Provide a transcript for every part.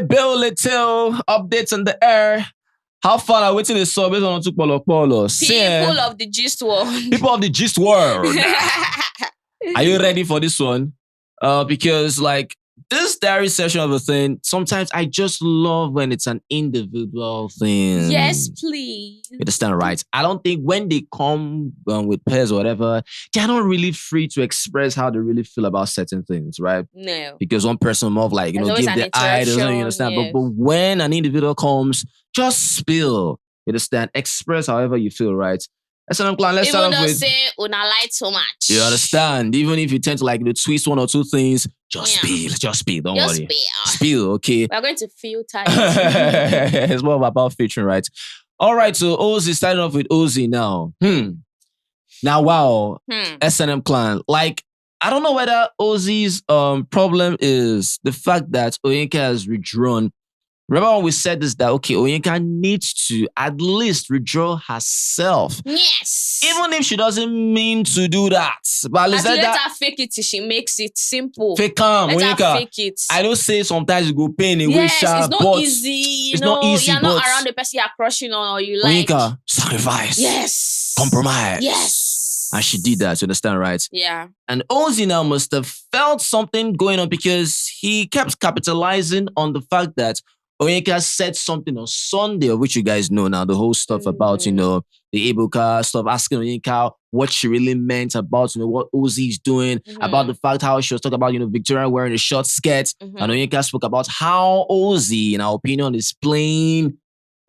Bill Little, updates on the air. How far are we to the service on Polo? People of the gist world. People of the gist world. Are you ready for this one? Because like this diary session of a thing, sometimes I just love when it's an individual thing. Yes, please. You understand, right? I don't think when they come with pairs or whatever, they're not really free to express how they really feel about certain things, right? No. Because one person more of like, give the eye, doesn't you understand? Yes. But when an individual comes, just spill. You understand? Express however you feel, right? Let's start off with... say, una light so much. You understand? Even if you tend to like twist one or two things, just spill. Don't worry. Spill, okay? We're going to filter it. It's more about featuring, right? All right, so Ozee'S, starting off with Ozee'S now. Now, wow. S&M clan. Like, I don't know whether Ozee'S problem is the fact that Onyeka has withdrawn. Remember when we said this, that, okay, Onyeka needs to at least withdraw herself. Yes. Even if she doesn't mean to do that. But at least let her fake it till she makes it simple. Fake calm, Let Onyeka. her fake it. I don't say sometimes you go pain away, yes, it's not easy. It's not easy, you're not around the person you're crushing on or you like. Onyeka, sacrifice. Yes. Compromise. Yes. And she did that, you understand, right? Yeah. And Ozee'S now must have felt something going on because he kept capitalizing on the fact that Onyeka said something on Sunday, which you guys know now, the whole stuff about, the Ebuka stuff, asking Onyeka what she really meant about, what Ozee'S doing, about the fact how she was talking about, Victoria wearing a short skirt. And Onyeka spoke about how Ozee'S, in our opinion, is playing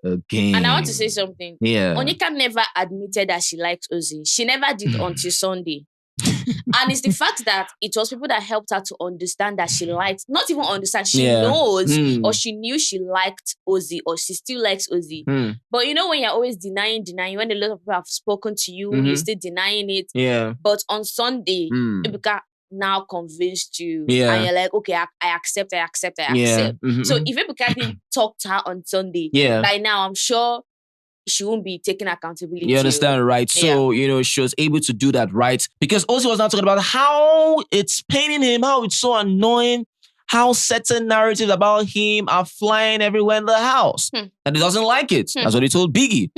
a game. And I want to say something. Yeah. Onyeka never admitted that she liked Ozee'S. She never did until Sunday. And it's the fact that it was people that helped her to understand that she liked, not even understand, she knows or she knew she liked Ozee'S or she still likes Ozee'S. But when you're always denying, when a lot of people have spoken to you, you're still denying it. Yeah. But on Sunday, Ebuka now convinced you. And you're like, okay, I accept. Yeah. So if Ebuka didn't talk to her on Sunday, by now I'm sure she won't be taking accountability. You understand, right? So, she was able to do that, right? Because Ozee'S was not talking about how it's paining him, how it's so annoying, how certain narratives about him are flying everywhere in the house. And he doesn't like it. That's what he told Biggie.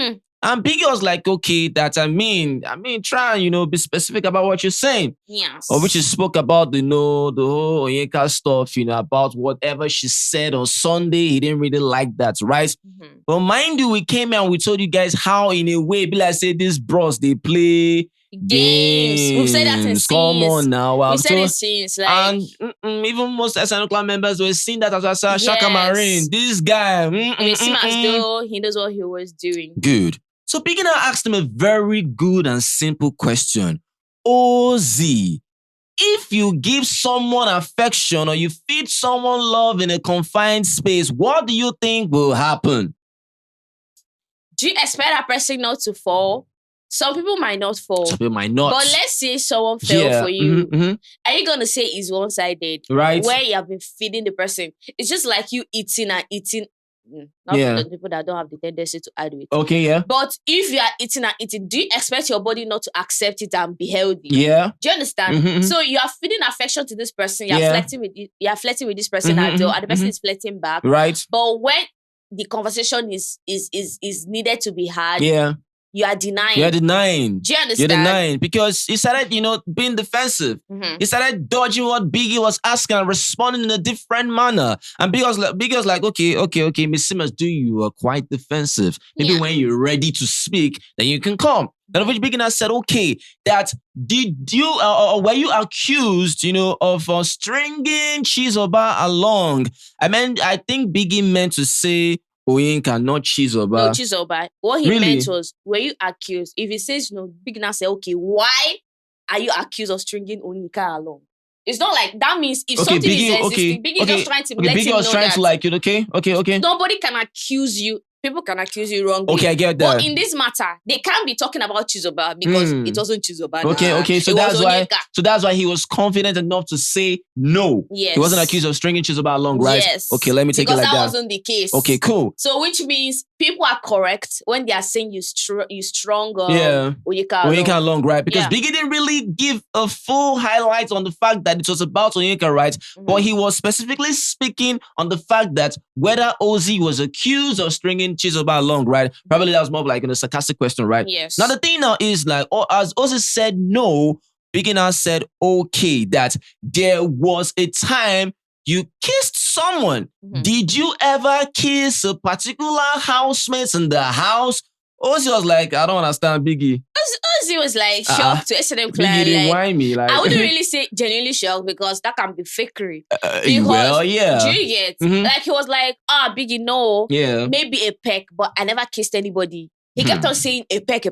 And Biggie was like, okay, try and, be specific about what you're saying. Yes. Or which he spoke about, the whole Onyeka stuff, about whatever she said on Sunday. He didn't really like that, right? But mind you, we came here and we told you guys how, in a way, be like, say, these bros, they play games. We've said that in scenes. Come on now. We've said in scenes. Like, and even most SNL clan members were seeing that as a Shaka Marine. This guy. It seemed as though he knows what he was doing. Good. So Biggie now asked him a very good and simple question. Ozee'S, if you give someone affection or you feed someone love in a confined space, what do you think will happen? Do you expect that person not to fall? Some people might not fall. Some people might not. But let's say someone fell for you. Are you going to say it's one-sided? Right. Where you have been feeding the person. It's just like you eating and eating. Not for the people that don't have the tendency to add weight. Okay, yeah. But if you are eating and eating, do you expect your body not to accept it and be healthy? Yeah. Do you understand? So you are feeding affection to this person. You are flirting with this person and the person is flirting back. Right. But when the conversation is needed to be had, you are denying. You're denying. Do you understand? You're denying because he started, being defensive. He started dodging what Biggie was asking and responding in a different manner. And Biggie was like, okay, Miss Simmons, you are quite defensive. Maybe when you're ready to speak, then you can come. Then which Biggie now said, okay, that did you, were you accused, of stringing Chizoba along? I think Biggie meant to say, Onyeka, not Chizoba. No, Chizoba. What he meant was, were you accused? If he says no, Big now say, okay, why are you accused of stringing Onyeka along? It's not like that means if something is existing, Biggie just trying to let Biggie him was know trying that. to like it, okay. Nobody can accuse you. People can accuse you wrongly. Okay, I get that. But in this matter, they can't be talking about Chizoba because it wasn't Chizoba. Okay. So that's why he was confident enough to say no. Yes. He wasn't accused of stringing Chizoba along, right? Yes. Okay, let me take it like that. Because that wasn't the case. Okay, cool. So which means people are correct when they are saying you strong. Onyeka along, right? Because Biggie didn't really give a full highlight on the fact that it was about Onyeka, right? But he was specifically speaking on the fact that whether Ozee'S was accused of stringing Chizoba along, right? Probably that was more of like a sarcastic question, right? Yes. Now the thing now is like, as Ozee'S said no, Biggie now said okay, that there was a time you kissed someone. Did you ever kiss a particular housemate in the house? Ozee'S was like, I don't understand, Biggie. Ozee'S was like shocked to S&M Biggie didn't whine me. Like, I wouldn't really say genuinely shocked because that can be fakery. Well, yeah. Do you get? Like he was like, Biggie, no. Yeah. Maybe a peck, but I never kissed anybody. He kept on saying a peck.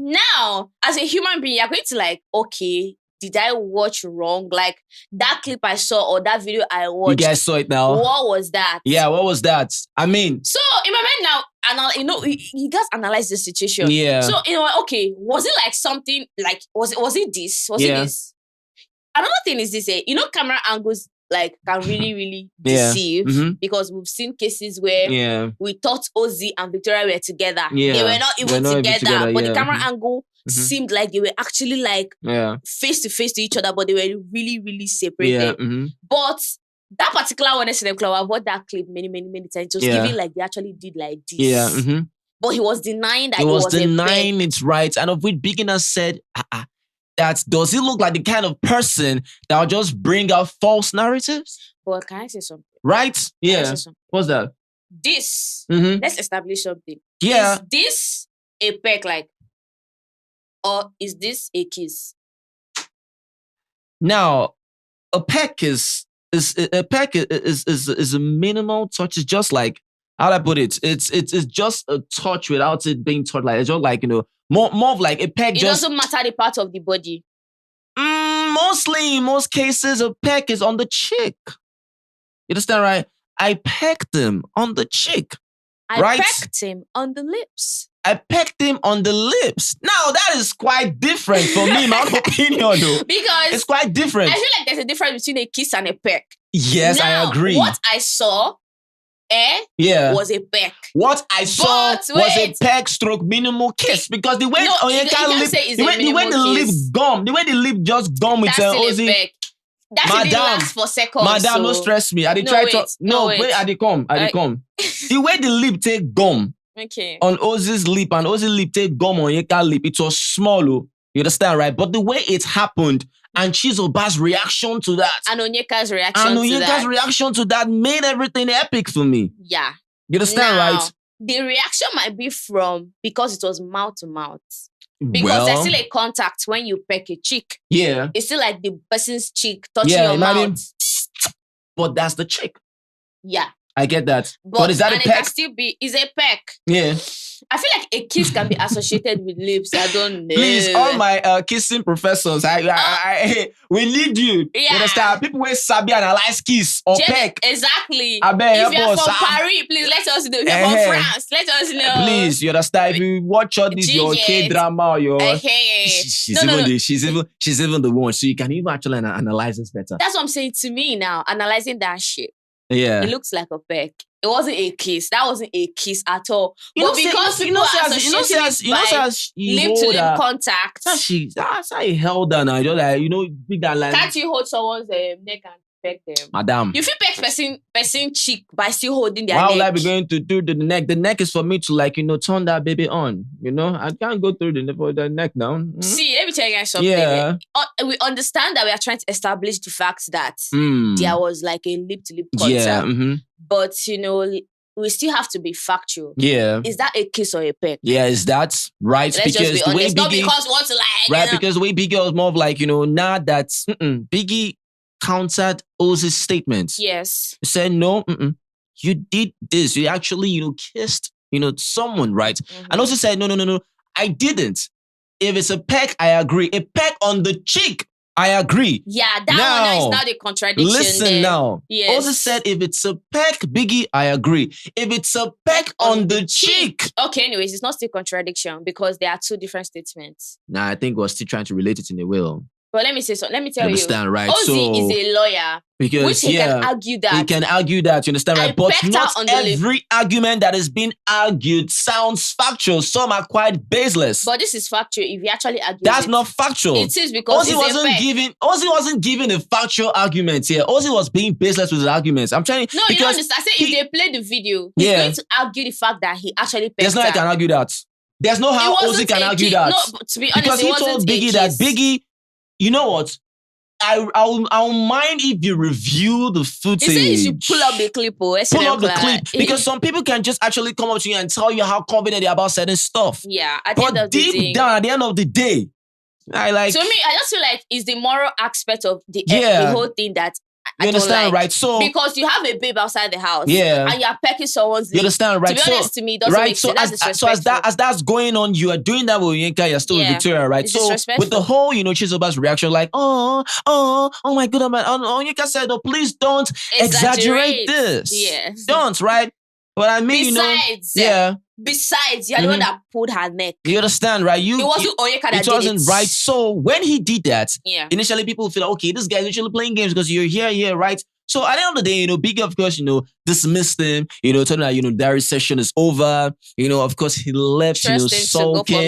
Now, as a human being, you're going to like, okay, did I watch wrong? Like that clip I saw or that video I watched. You guys saw it now. What was that? Yeah, what was that? I mean. So in my mind now, you guys analyze the situation. Yeah. So okay, was it like something like was it this? Was it this? Another thing is this, camera angles like can really deceive because we've seen cases where we thought Ozee'S and Victoria were together. Yeah. They were not even together, but the camera yeah. angle seemed like they were actually like face to face to each other, but they were really separated. Yeah. But that particular one, S&M Club, I've watched that clip many times. It was giving like they actually did like this. Yeah. But he was denying that he was a denying it's right. And of which Biggie said, that does he look like the kind of person that will just bring out false narratives? Well, can I say something? Right? Yeah. What's that? This, let's establish something. Yeah. Is this a peck like, or is this a kiss? Now, a peck is a minimal touch. It's just like, how do I put it? It's just a touch without it being touched. Like it's just like, more of like a peck. It doesn't matter the part of the body. Mostly, in most cases, a peck is on the cheek. You understand, right? I pecked him on the cheek. I pecked him on the lips. I pecked him on the lips. Now, that is quite different for me, my own opinion, though. Because it's quite different. I feel like there's a difference between a kiss and a peck. Yes, now, I agree. What I saw was a peck. What I saw was a peck stroke minimal kiss. Because the way Onyeka lip, the way the lip just gum with Ozee'S. That didn't last for seconds. Madam, no stress me. I did try to. No, wait, I did come. The way the lip take gum on Ozee'S lip and Ozee'S lip take gum on Onyeka lip, it was small. You understand, right? But the way it happened and Chizoba's reaction to that. And Onyeka's reaction to that made everything epic for me. Yeah. You understand, right? The reaction might be because it was mouth to mouth. Because there's still a contact when you peck a cheek. Yeah. It's still like the person's cheek touching your mouth. But that's the cheek. Yeah. I get that. But is that a peck? It can still be, it's a peck. Yeah. I feel like a kiss can be associated with lips. I don't know. Please, all my kissing professors, we need you. Yeah. You understand? People will sabi analyze kiss or peck. Exactly. If you're from Paris, please let us know. If you're from France, let us know. Please, you understand? If you watch all this, your K-drama or your... She's even the one. So you can even actually analyze this better. That's what I'm saying to me now. Analyzing that shit. Yeah. It looks like a peck. It wasn't a kiss. That wasn't a kiss at all. Lip to lip contact. That's how he held her now. Just like, big that line. Can't you hold someone's neck and peck them? Madam. You feel peck person cheek by still holding their neck. Why would I be going to do the neck? The neck is for me to turn that baby on. I can't go through the neck now. See, let me tell you guys something. Yeah. We understand that we are trying to establish the fact that there was like a lip to lip contact. Yeah. But we still have to be factual. Yeah. Is that a kiss or a peck? Yeah, is that right? Let's just be honest. Not because what's like. Right, because the way Biggie was more of like, now that Biggie countered Ozee'S statements. Yes. He said, no, you did this. You actually, kissed, someone, right? And also said, no, I didn't. If it's a peck, I agree. A peck on the cheek, I agree. Yeah, that one is not a contradiction. Listen now. Yes. Also said, if it's a peck, Biggie, I agree. If it's a peck on the cheek. Okay, anyways, it's not still contradiction because there are two different statements. Nah, I think we're still trying to relate it in a way. But let me say so. Let me tell you. Understand, right? Ozee is a lawyer. Because which he can argue that. He can argue that, you understand, right? But not every argument that is being argued sounds factual. Some are quite baseless. But this is factual. If you actually argue that's not factual. It is because Ozee wasn't giving a factual argument here. Ozee was being baseless with his arguments. I'm trying No, you don't understand. I said if they play the video, he's going to argue the fact that he actually pecked There's no way I can argue that. There's no how Ozee can argue that. No, but to be honest, because he told Biggie that Biggie, you know what? I'll mind if you review the footage. He said you should pull up the clip or pull up the clip. Because some people can just actually come up to you and tell you how confident they are about certain stuff. Yeah, at the end of the day. Deep down, at the end of the day, to me, I just feel like it's the moral aspect of the whole thing that I you understand, like. Right? So because you have a babe outside the house, and you're pecking someone's lip. You understand, right? To be honest, to me, it doesn't make sense. So as that's going on, you are doing that with Onyeka, you're still with Victoria, right? So with the whole, Chizoba's reaction, like, oh my goodness, man. Onyeka said, oh, please don't exaggerate this. Yes. Don't, right? But I mean, Besides, you're the one that pulled her neck. You understand, right? It wasn't Onyeka that did it. It wasn't, right? So when he did that, initially people feel like, okay, this guy's literally playing games because you're here, right? So at the end of the day, Biggie, of course, dismissed him, told him that, Darius' session is over. Of course, he left, sulking.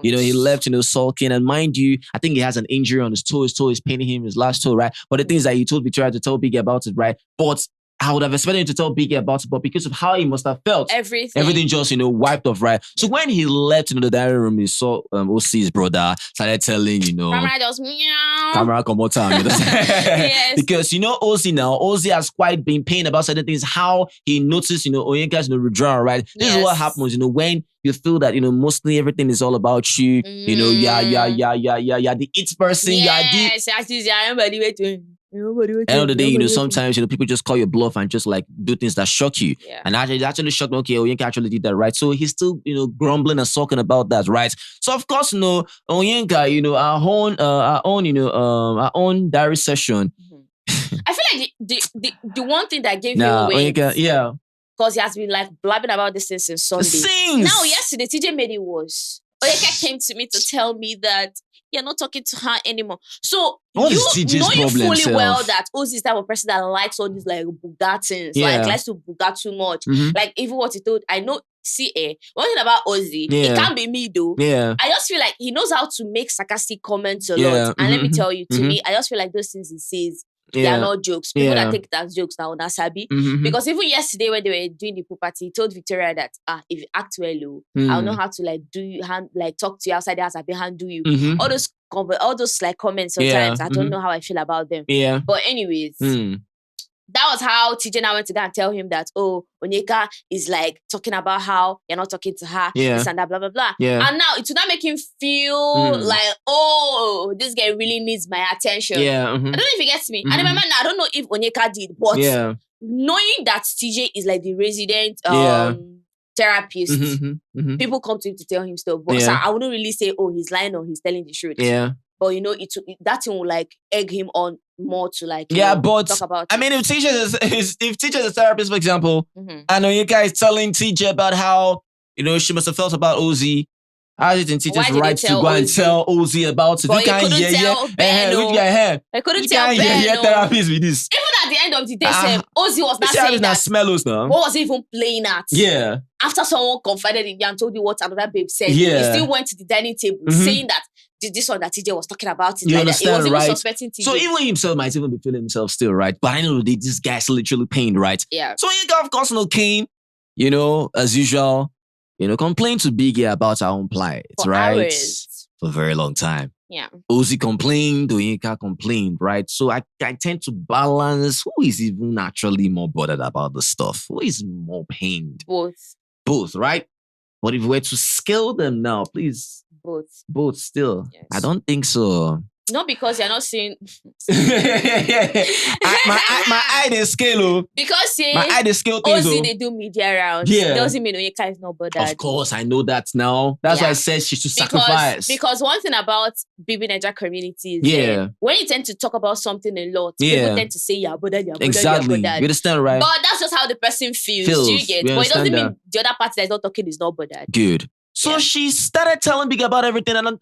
He left, sulking. And mind you, I think he has an injury on his toe. His toe is paining him, his last toe, right? But the thing is that he told Victoria to tell Biggie about it, right? But I would have expected him to tell Biggie about it, but because of how he must have felt, everything just, wiped off, right? So when he left the diary room, he saw Ozee'S brother, started telling, Camera just meow. Camera come on time, Yes. Because, Ozee has quite been paying about certain things, how he noticed, Onyeka's withdrawal, right? This is what happens, when you feel that, mostly everything is all about you, you're the it person, yes, end of the day, sometimes, people just call you bluff and just like do things that shock you. Yeah. And actually shocked, okay, Onyeka actually did that, right? So he's still, grumbling and sulking about that, right? So of course, Onyeka, our own diary session. I feel like the one thing that gave you weight. Onyeka, because he has been like blabbing about this since Sunday. Now, yesterday, TJ made it worse. Onyeka came to me to tell me that you're not talking to her anymore. So knowing fully well that Ozee's type of person that likes all these like Bugatins, like likes to Bugat too much. Like even what he told, I know. One thing about Ozee's, it can't be me though. I just feel like he knows how to make sarcastic comments a lot. And let me tell you, to me, I just feel like those things he says, they are not jokes. People that take it as jokes now, that's sabi. Because even yesterday when they were doing the pool party, he told Victoria that if you act well, I'll know how to like talk to you outside the house, I'll handle you. All those like comments sometimes, I don't know how I feel about them. But anyways, that was how TJ now went to go and tell him that, Onyeka is like talking about how you're not talking to her, this and that, blah, blah, blah. And now it would not make him feel like, this guy really needs my attention. I don't know if he gets me. And remember now, I don't know if Onyeka did, but knowing that TJ is like the resident therapist, people come to him to tell him stuff. But so I wouldn't really say, he's lying or he's telling the truth. But that thing will like egg him on more to like but talk about. I mean, if teacher is a therapist, for example, and Onyeka is telling TJ about how she must have felt about Ozee. How is it in teacher's right to go and tell Ozee'S about it? But you couldn't tell Ben. I couldn't tell Ben. Therapist with this. Even at the end of the day, Ozee'S was not saying that. Smellos now. What was he even playing at? After someone confided in you and told you what another babe said, he still went to the dining table saying that this one that TJ was talking about it. You like understand, that. He was even right? suspecting TJ. So even himself might even be feeling himself still, right? But I know that this guy's literally pained, right? Yeah. So Onyeka, of course, came, as usual, complained to Biggie about our own plight, right? Hours. For a very long time. Yeah. Ozee complained, Onyeka complained, right? So I tend to balance who is even actually more bothered about the stuff. Who is more pained? Both, right? But if we were to scale them now, please. Both still. Yes. I don't think so. Not because you're not seeing. my eye they scale. Because my eye they scale things. Ozee they do media rounds. Doesn't mean Onyeka is not bothered. Of course, I know that now. That's why I said she should sacrifice. Because one thing about Bbnaija community is when you tend to talk about something a lot, people tend to say you're bothered, you're bothered, exactly. You're bothered. You understand, right? But that's just how the person feels. Do you get? But it doesn't mean the other party that's not talking is not bothered. Good. So she started telling Biggie about everything, and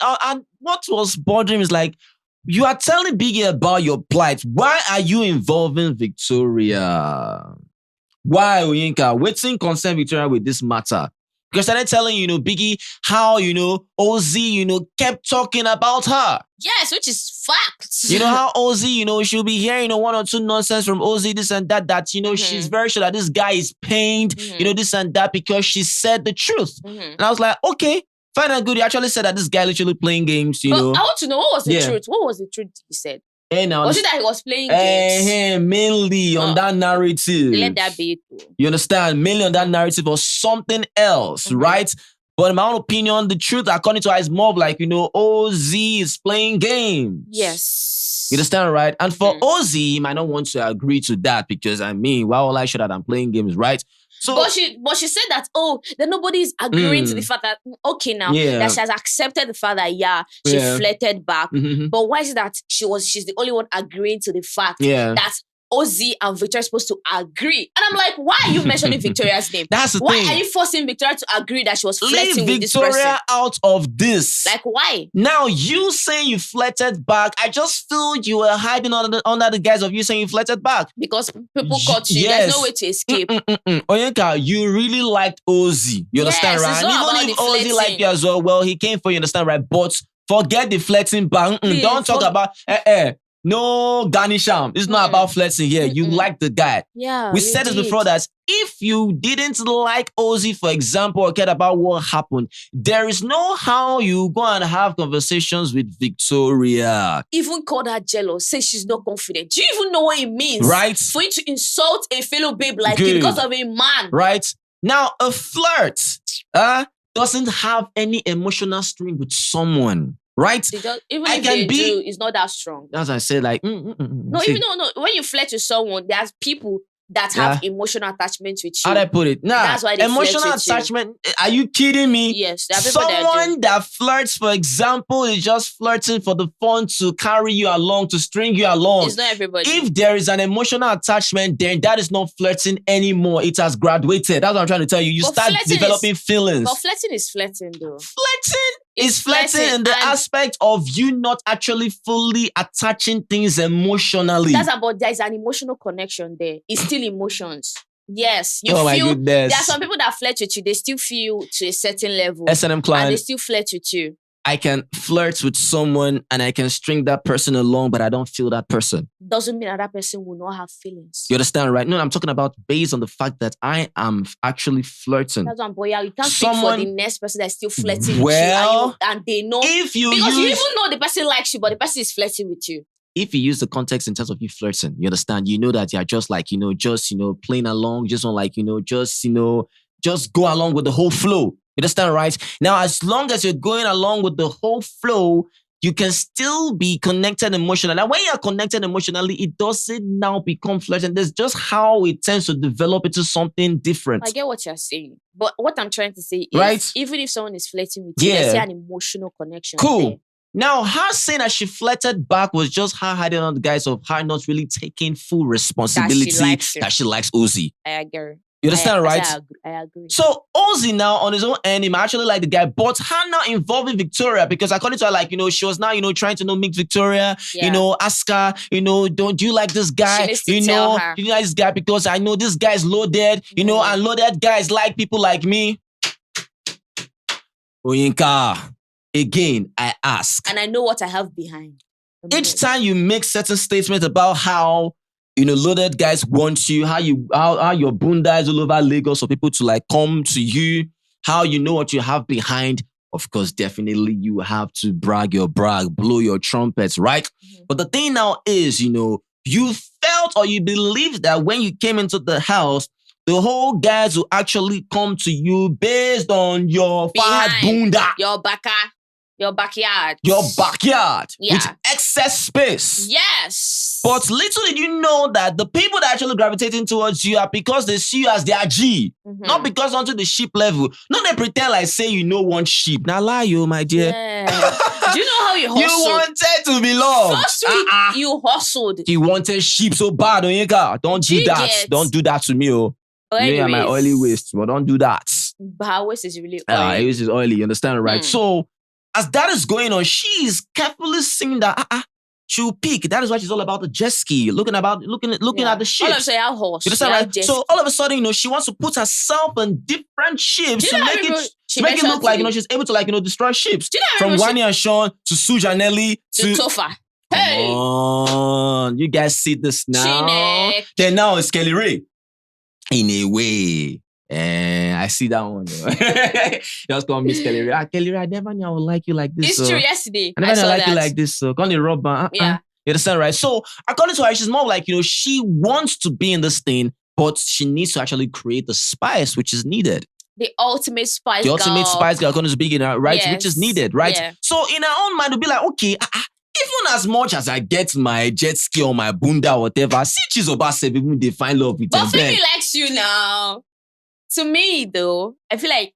what was bothering him is like, You are telling Biggie about your plight. Why are you involving Victoria? Why, Onyeka? Waiting concern Victoria with this matter. Because I started telling, Biggie, how, Ozee'S, kept talking about her. Yes, which is facts. You know how Ozee'S, she'll be hearing, one or two nonsense from Ozee'S, this and that, she's very sure that this guy is pained, this and that, because she said the truth. And I was like, okay, fine and good. You actually said that this guy literally playing games, But I want to know, what was the truth? What was the truth you said? Was it that he was playing games? Mainly on that narrative. Let that be it. You understand? Mainly on that narrative or something else, right? But in my own opinion, the truth, according to her, is more of like, Ozee'S is playing games. Yes. You understand, right? And for Ozee'S, he might not want to agree to that because, why will I show that I'm playing games, right? So, but she said that, that nobody's agreeing to the fact that, okay, now, that she has accepted the fact that, she flirted back. But why is it that she's the only one agreeing to the fact that Ozee'S and Victoria are supposed to agree? And I'm like, why are you mentioning Victoria's name? That's the thing. Why are you forcing Victoria to agree that she was flirting with this person? Leave Victoria out of this. Like, why? Now, you saying you flirted back, I just feel you were hiding under the guise of you saying you flirted back. Because people caught you. Yes. There's no way to escape. Onyeka, you really liked Ozee'S. You understand, right? And even if Ozee'S liked you as well, he came for you, understand, right? But forget the flirting back. Don't talk about... No garnisham. It's not about flirting here. You like the guy. Yeah. We said this before that if you didn't like Ozee'S, for example, or cared about what happened, there is no how you go and have conversations with Victoria. Even called her jealous, say she's not confident. Do you even know what it means? Right. For you to insult a fellow babe like you because of a man. Right. Now, a flirt doesn't have any emotional string with someone. Right? Even if they do, it's not that strong. As I said, like... No. When you flirt with someone, there's people that have emotional attachment with you. How'd I put it? Nah, that's why they emotional attachment. Are you kidding me? Yes. Someone that flirts, for example, is just flirting for the fun to carry you along, to string you along. It's not everybody. If there is an emotional attachment, then that is not flirting anymore. It has graduated. That's what I'm trying to tell you. You start developing feelings. But flirting is flirting, though. Flirting is flirting in the aspect of you not actually fully attaching things emotionally. That's about there is an emotional connection there. It's still emotions. Yes. You feel, my goodness. There are some people that flirt with you, they still feel to a certain level. S&M client. And they still flirt with you. I can flirt with someone and I can string that person along, but I don't feel that person. Doesn't mean that person will not have feelings. You understand, right? No, I'm talking about based on the fact that I am actually flirting. That's one boy. You can't speak for the next person that's still flirting with you and they know. If you because you even know the person likes you, but the person is flirting with you. If you use the context in terms of you flirting, you understand, you know that you're just like, playing along, just on like, just go along with the whole flow. You understand, right? Now, as long as you're going along with the whole flow, you can still be connected emotionally. And when you're connected emotionally, it doesn't now become flirting. That's just how it tends to develop into something different. I get what you're saying. But what I'm trying to say is, even if someone is flirting with you, there's an emotional connection. Cool. There. Now, her saying that she flirted back was just her hiding on the guise of her not really taking full responsibility that she likes Ozee'S. I agree. You understand, right? I agree. So Ozee'S now on his own end, he might actually like the guy, but her now involving Victoria because according to her, like, she was now, trying to meet Victoria, ask her, do you like this guy? She needs to tell her. Do you like this guy? Because I know this guy's loaded, and loaded guys like people like me. Onyeka, again, I ask. And I know what I have behind. Each time you make certain statements about how loaded guys want you, how your bunda is all over Lagos for people to like come to you, how you know what you have behind. Of course, definitely you have to brag, blow your trumpets, right? Mm-hmm. But the thing now is, you felt or you believed that when you came into the house, the whole guys will actually come to you based on your fat bunda. Your backyard. Yeah. With excess space. Yes. But little did you know that the people that are actually gravitating towards you are because they see you as their G. Mm-hmm. Not because onto the sheep level. Not they pretend like say you know one sheep. Now lie you, my dear. Yeah. Do you know how you hustled? You wanted to be loved. First week, you hustled. You wanted sheep so bad, Onyeka. Don't do that. Don't do that to me, oh. Yeah, my oily waist, but don't do that. But her waist is really oily. Her waist is oily, you understand, right? So, as that is going on, she is carefully saying that, she will peak. That is why she's all about the jet ski, looking at the ships. All of a sudden, our horse. You understand, right? So all of a sudden, she wants to put herself in different ships to make it look like she's able to destroy ships. From Wani and Sean to Suge and Nelly to Topher. Hey, come on, you guys see this now? Then now it's Kelly Ray. In a way. I see that one. Just call me Kelly Ray. Kelly Ray, I never knew I would like you like this. It's true, yesterday. I never knew I like you like this. So call me Rob. Yeah. You understand, right? So according to her, she's more like, she wants to be in this thing, but she needs to actually create the spice which is needed. The ultimate spice girl. The ultimate spice girl, according to Biggie, right? Yes. Which is needed, right? Yeah. So in her own mind, it'll be like, okay, even as much as I get my jet ski or my bunda or whatever, see Chizoba say people they find love with them. But Fairme likes you now. To me, though, I feel like,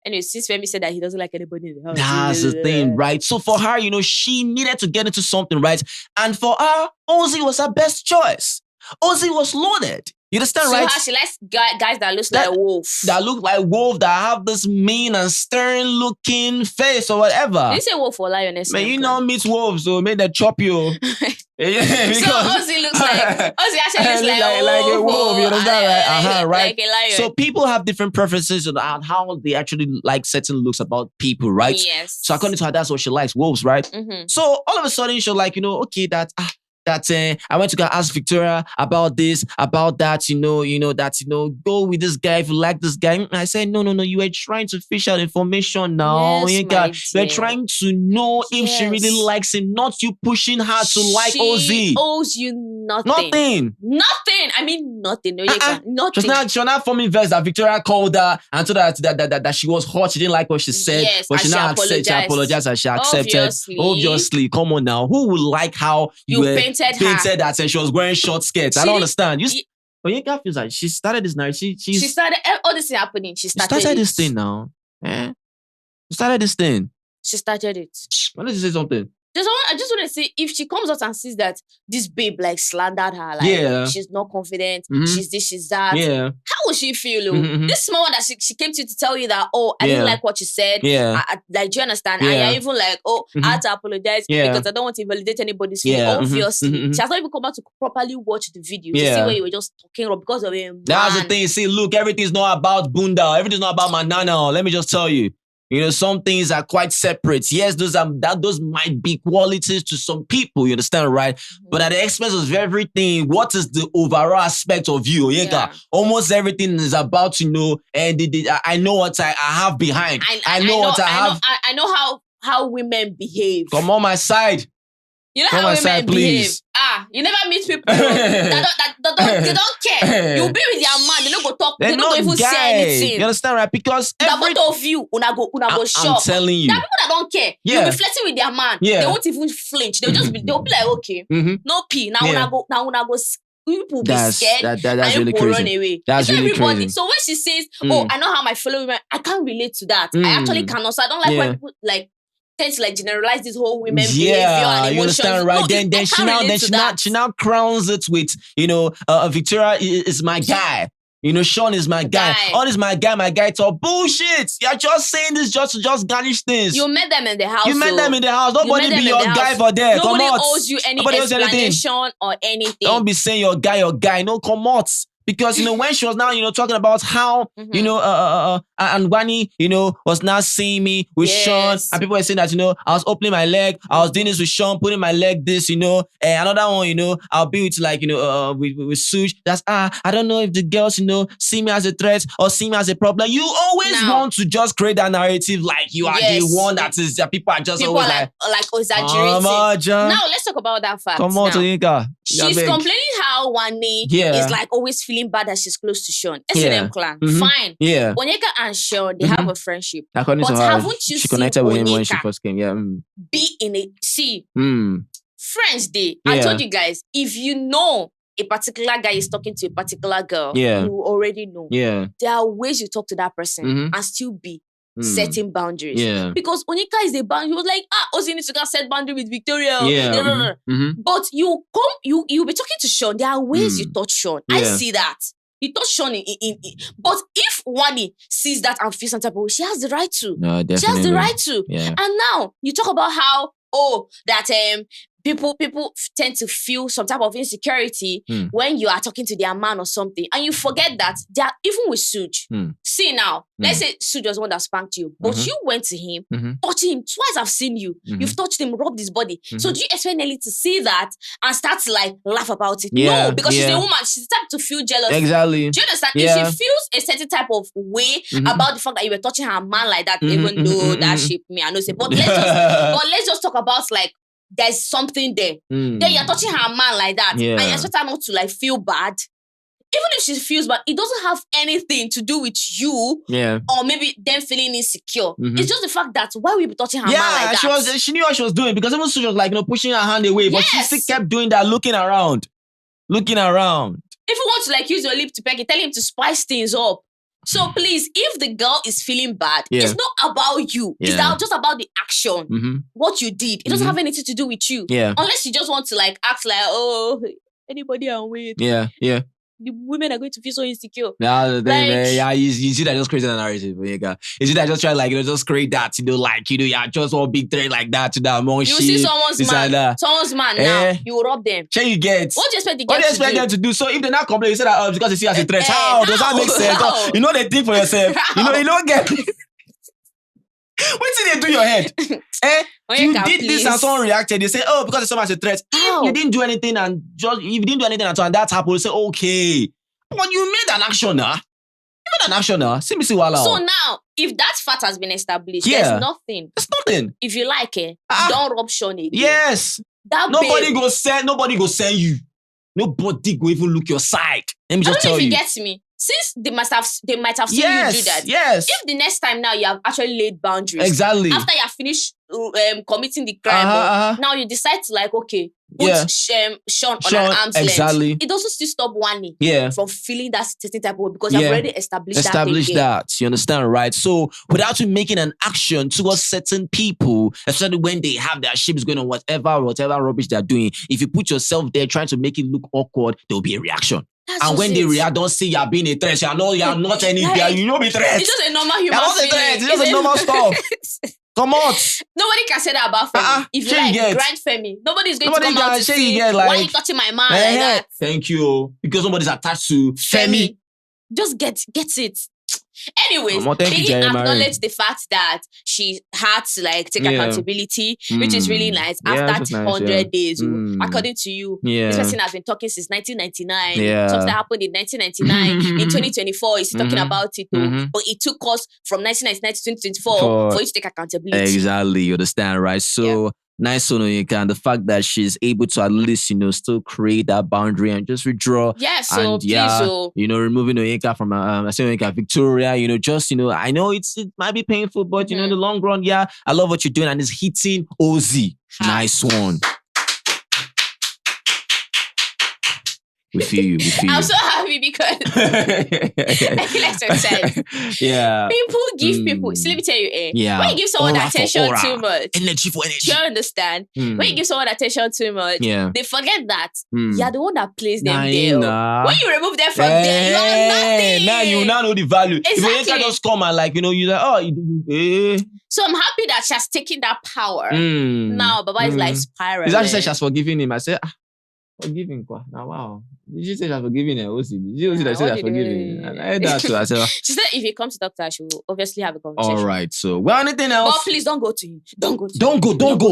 anyway, since Fairme said that he doesn't like anybody in the house. That's the thing, right? So for her, she needed to get into something, right? And for her, Ozee'S was her best choice. Ozee'S was loaded. You understand, right? She likes guys that look like wolf. That look like wolf, that have this mean and stern looking face or whatever. Did you say wolf or lioness? Man, you know meet wolves, so make them chop you. Yeah, so Ozee'S looks like Ozee'S actually looks like a wolf. You understand, right? Right. Like a lion. So people have different preferences on how they actually like certain looks about people, right? Yes. So according to her, that's what she likes, wolves, right? Mm-hmm. So all of a sudden, she's like, okay, that I went to go ask Victoria about this, about that, go with this guy if you like this guy. I said, no, you were trying to fish out information now. Yes, We're trying to know if she really likes him, not you pushing her to like Ozee'S. She owes you nothing. Nothing. I mean, nothing. Nothing. She was not forming verse that Victoria called her and told her that she was hot. She didn't like what she said. Yes, but she now accepted. She apologized and she accepted. Obviously. Come on now. Who would like how you painted that and she was wearing short skirts? I don't understand. Onyeka feels like she started this narrative. She started all this is happening. She started this thing now. She started this thing. She started it. Why don't you say something? I just want to say, if she comes out and sees that this babe slandered her, she's not confident, she's this, she's that, how will she feel? This small one that she came to tell you that, I didn't like what you said. Do you understand? And you're even like, I had to apologize because I don't want to invalidate anybody's feeling. Obviously, she has not even come out to properly watch the video to see where you were just talking because of him. That's the thing. See, look, everything's not about Bunda. Everything's not about my nana. Let me just tell you. Some things are quite separate. Yes, those might be qualities to some people, you understand, right? But at the expense of everything, what is the overall aspect of you? Onyeka? Almost everything is about, and I know what I have behind. I know what I have. I know how women behave. Come on my side. You know how women behave. You never meet people that don't care. You'll be with your man, they don't go talk, they don't even say anything. You understand, right? Because the both of you, una go shock. I'm telling you. There are people that don't care. You'll be flirting with their man. They won't even flinch. They'll be like, okay, no pee. Now una go people be scared that's and really people crazy. run away. That's really crazy. So when she says, I know how my fellow women, I can't relate to that. I actually cannot. So I don't like when people tend to generalize this whole women behavior and emotions. You understand, right? No, she now crowns it with, Victoria is my guy. Sean is my guy. All is my guy. It's all bullshit. You're just saying this just to garnish things. You met them in the house. Nobody be your guy for them. Nobody owes you any explanation or anything. Don't be saying your guy. No, come out. Because, when she was now, talking about how, and Wani, was now seeing me with Sean. And people were saying that, I was opening my leg. I was doing this with Sean, putting my leg this, and another one, I'll be with with Suge. That's, I don't know if the girls, see me as a threat or see me as a problem. You always want to just create that narrative like you are the one that people are just always like exaggerating. Now, let's talk about that fact. Come on, Onyeka. She's complaining how Wani is always feeling bad that she's close to Sean. S&M clan. Fine. Yeah. Onyeka and Sean, they have a friendship. According to her, haven't you she connected with him when she Onyeka first came. be in a Friends Day. I told you guys, if you know a particular guy is talking to a particular girl, you already know. There are ways you talk to that person and still be setting boundaries. Because Onyeka is a boundary. He was like, Ozee'S needs to go set boundary with Victoria. But you'll be talking to Sean. There are ways you touch Sean. I see that. You touch Sean but if Wani sees that and feels some type of way, she has the right to. No, definitely. She has the right to. And now you talk about how that people tend to feel some type of insecurity when you are talking to their man or something, and you forget that they are even with Suj. See now, let's say Suj was the one that spanked you, but you went to him, touching him twice. I've seen you. You've touched him, rubbed his body. So do you expect Nelly to see that and start to like laugh about it? No, because she's a woman. She's the type to feel jealous. Exactly. Do you understand? If she feels a certain type of way about the fact that you were touching her man like that, even though that shaped me, I know say, but let's just talk about like there's something there. Then you're touching her man like that, and you expect her not to like feel bad. Even if she feels bad, it doesn't have anything to do with you, or maybe them feeling insecure. It's just the fact that why we be touching her man like that. She knew what she was doing, because even she was like, pushing her hand away, but she still kept doing that, looking around. If you want to like use your lip to peck it, tell him to spice things up. So please, if the girl is feeling bad, it's not about you. It's just about the action, what you did. It doesn't have anything to do with you. Unless you just want to like act like, oh, anybody I'm with. The women are going to feel so insecure. You see that just create a narrative. You see that just try like, just create that, just all big threat like that to that among shit. You see someone's man now, you rob them. What do you expect them to do? So if they're not complaining, you say that because they see as a threat. How does that make sense? You know they think for yourself. You don't get it. What did they do your head? You did this and someone reacted. They say, oh, because someone has a threat. If you didn't do anything at all and that happened, you say, okay. But you made an action now. See me see wala. So now, if that fact has been established, there's nothing. There's nothing. If you like it, don't rub Sean again. Yes. Nobody go send you. Nobody go even look your side. Let me just tell you. I don't know if you get me. Since they might have seen you do that. Yes. If the next time now you have actually laid boundaries. Exactly. After you have finished committing the crime, now you decide to like, okay, put Sean on an arm's length. It doesn't still stop Wani from feeling that certain type of way, because you've already established that. You understand, right? So without you making an action towards certain people, especially when they have their ships going on whatever rubbish they're doing, if you put yourself there trying to make it look awkward, there will be a reaction. And when they react, don't see you're being a threat. You're not any threat. You know be threat. It's just a normal human feeling. It's just a normal stuff. Come on. Nobody can say that about Fairme. If you like, grind Fairme. Nobody's going to come out to say, why are you touching my man like that? Thank you. Because nobody's attached to Fairme. Just get it. Anyways, Biggie acknowledged the fact that she had to like take accountability, which is really nice. After 100 days, according to you, this person has been talking since 1999. Something happened in 1999. In 2024, he's talking about it, but it took us from 1999 to 2024 for you to take accountability. Exactly, you understand, right? So. Nice on Onyeka, and the fact that she's able to at least, still create that boundary and just withdraw. Yeah, so and, please, removing Onyeka from, I say Onyeka, Victoria, I know it might be painful, but, in the long run, I love what you're doing, and it's hitting Ozee'S. Nice one. We feel you. I'm so happy because I feel like so excited. People give people. So let me tell you, when you give someone attention too much, energy for energy. Do you understand? When you give someone attention too much, they forget that you're the one that plays them there. When you remove them from there, you're nothing. Now you now know the value. Exactly. If you just come and you're like, So I'm happy that she has taken that power. Now Baba is like spiraling. Is that she said she has forgiven him? I said, forgiving quoi? Now wow. Did you say she has forgiven her? Did you say that she has forgiven her? I heard that too. I said, she said if he comes to doctor, she will obviously have a conversation. All right. So anything else? But please don't go to him. Don't go.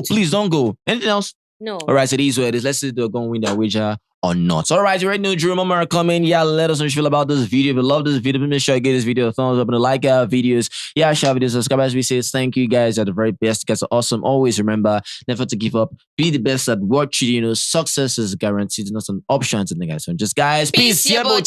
Please don't go. Anything else? No. All right. So these were it. Let's see if they're going to win that wager or not. All right. You already know Drew Mama are coming. Let us know what you feel about this video. If you love this video, make sure you give this video a thumbs up and like our videos. Share videos, subscribe. As we say, thank you guys. You're the very best. You guys are awesome. Always remember, never to give up. Be the best at what you do. Success is guaranteed, not an option. Guys, so just guys, peace. Chocolate.